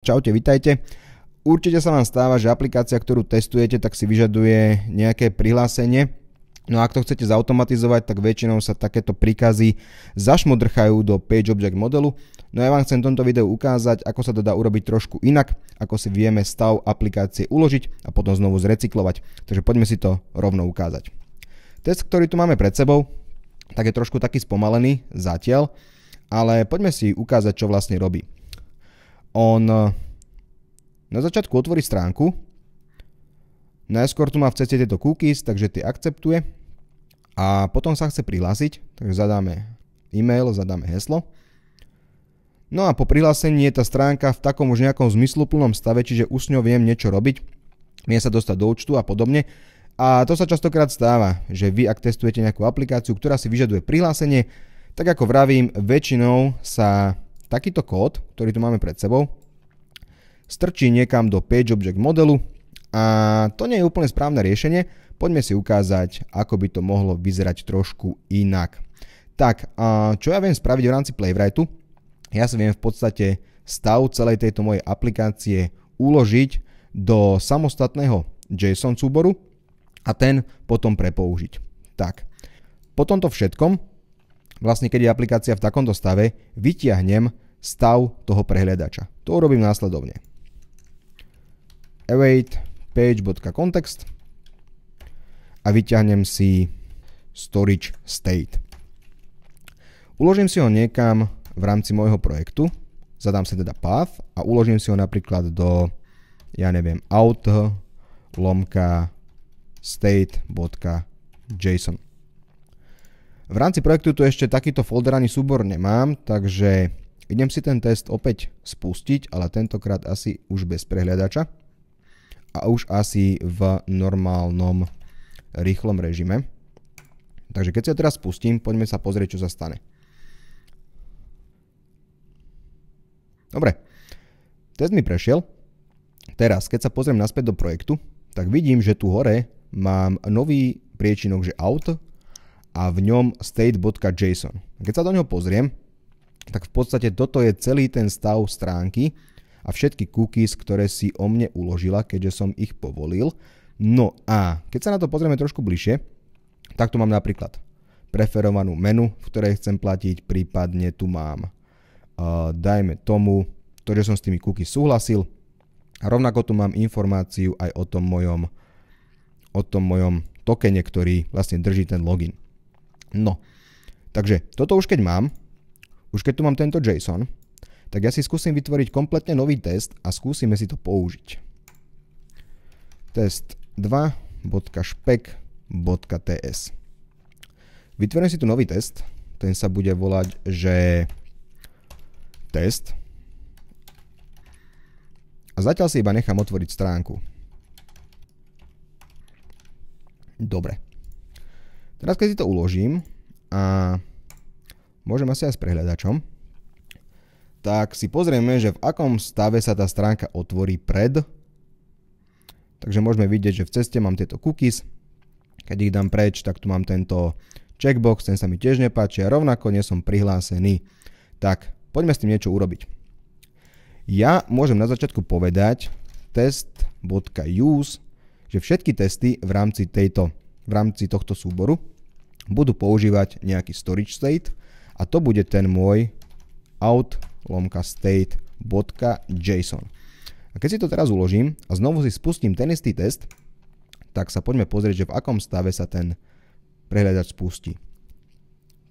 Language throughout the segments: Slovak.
Čaute, vitajte. Určite sa vám stáva, že aplikácia, ktorú testujete, tak si vyžaduje nejaké prihlásenie. No a ak to chcete zautomatizovať, tak väčšinou sa takéto príkazy zašmodrchajú do PageObject modelu. No ja vám chcem v tomto videu ukázať, ako sa to dá urobiť trošku inak, ako si vieme stav aplikácie uložiť a potom znovu zrecyklovať. Takže poďme si to rovno ukázať. Test, ktorý tu máme pred sebou, tak je trošku taký spomalený zatiaľ, ale poďme si ukázať, čo vlastne robí. On na začiatku otvorí stránku, najskôr tu má v ceste tieto cookies, takže tie akceptuje a potom sa chce prihlásiť, takže zadáme e-mail, zadáme heslo. No a po prihlásení je tá stránka v takom už nejakom zmysluplnom stave, čiže už s ňou viem niečo robiť, viem sa dostať do účtu a podobne. A to sa častokrát stáva, že vy ak testujete nejakú aplikáciu, ktorá si vyžaduje prihlásenie, tak ako vravím, väčšinou sa takýto kód, ktorý tu máme pred sebou, strčí niekam do PageObject modelu a to nie je úplne správne riešenie. Poďme si ukázať, ako by to mohlo vyzerať trošku inak. Tak, čo ja viem spraviť v rámci Playwrightu? Ja si viem v podstate stav celej tejto mojej aplikácie uložiť do samostatného JSON súboru a ten potom prepoužiť. Tak, po tomto všetkom, vlastne keď je aplikácia v takomto stave, vytiahnem stav toho prehliadača. To urobím následovne. Await page.context a vyťahnem si storage state. Uložím si ho niekam v rámci môjho projektu, zadám si teda path a uložím si ho napríklad do, ja neviem, out.state.json. V rámci projektu tu ešte takýto folder ani súbor nemám, takže idem si ten test opäť spustiť, ale tentokrát asi už bez prehliadača a už asi v normálnom rýchlom režime. Takže keď si ho teraz spustím, poďme sa pozrieť, čo sa stane. Dobre, test mi prešiel. Teraz, keď sa pozriem naspäť do projektu, tak vidím, že tu hore mám nový priečinok, že out, a v ňom state.json. Keď sa do neho pozriem, tak v podstate toto je celý ten stav stránky a všetky cookies, ktoré si o mne uložila, keďže som ich povolil. No a keď sa na to pozrieme trošku bližšie, tak tu mám napríklad preferovanú menu, v ktorej chcem platiť, prípadne tu mám, dajme tomu, to, že som s tými cookies súhlasil. A rovnako tu mám informáciu aj o tom mojom tokene, ktorý vlastne drží ten login. No, takže toto už keď mám, už keď tu mám tento JSON, tak ja si skúsim vytvoriť kompletne nový test a skúsime si to použiť. test2.spec.ts. Vytvorím si tu nový test, ten sa bude volať, že test. A zatiaľ si iba nechám otvoriť stránku. Dobre. Teraz keď si to uložím a môžem asi aj s prehľadačom, tak si pozrieme, že v akom stave sa tá stránka otvorí pred. Takže môžeme vidieť, že v ceste mám tieto cookies. Keď ich dám preč, tak tu mám tento checkbox, ten sa mi tiež nepáči a rovnako nie som prihlásený. Tak, poďme s tým niečo urobiť. Ja môžem na začiatku povedať test.use, že všetky testy v rámci tohto súboru budú používať nejaký storage state a to bude ten môj out.state.json. A keď si to teraz uložím a znovu si spustím ten istý test, tak sa poďme pozrieť, že v akom stave sa ten prehľadač spustí.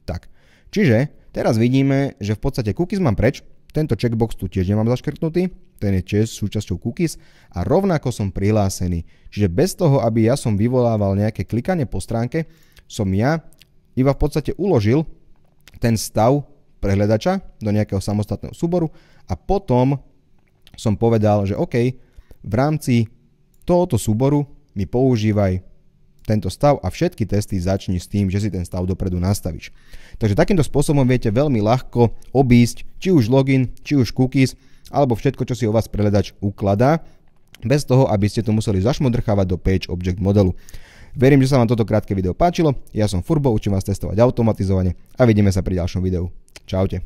Tak, čiže teraz vidíme, že v podstate cookies mám preč, tento checkbox tu tiež nemám zaškrtnutý, ten je tiež súčasťou cookies a rovnako som prihlásený. Čiže bez toho, aby ja som vyvolával nejaké klikanie po stránke, som ja iba v podstate uložil ten stav prehľadača do nejakého samostatného súboru a potom som povedal, že OK, v rámci tohoto súboru mi používaj tento stav a všetky testy začni s tým, že si ten stav dopredu nastavíš. Takže takýmto spôsobom viete veľmi ľahko obísť či už login, či už cookies, alebo všetko, čo si o vás prehľadač ukladá, bez toho, aby ste to museli zašmodrchávať do PageObject modelu. Verím, že sa vám toto krátke video páčilo. Ja som Furbo, učím vás testovať automatizovane a vidíme sa pri ďalšom videu. Čaute.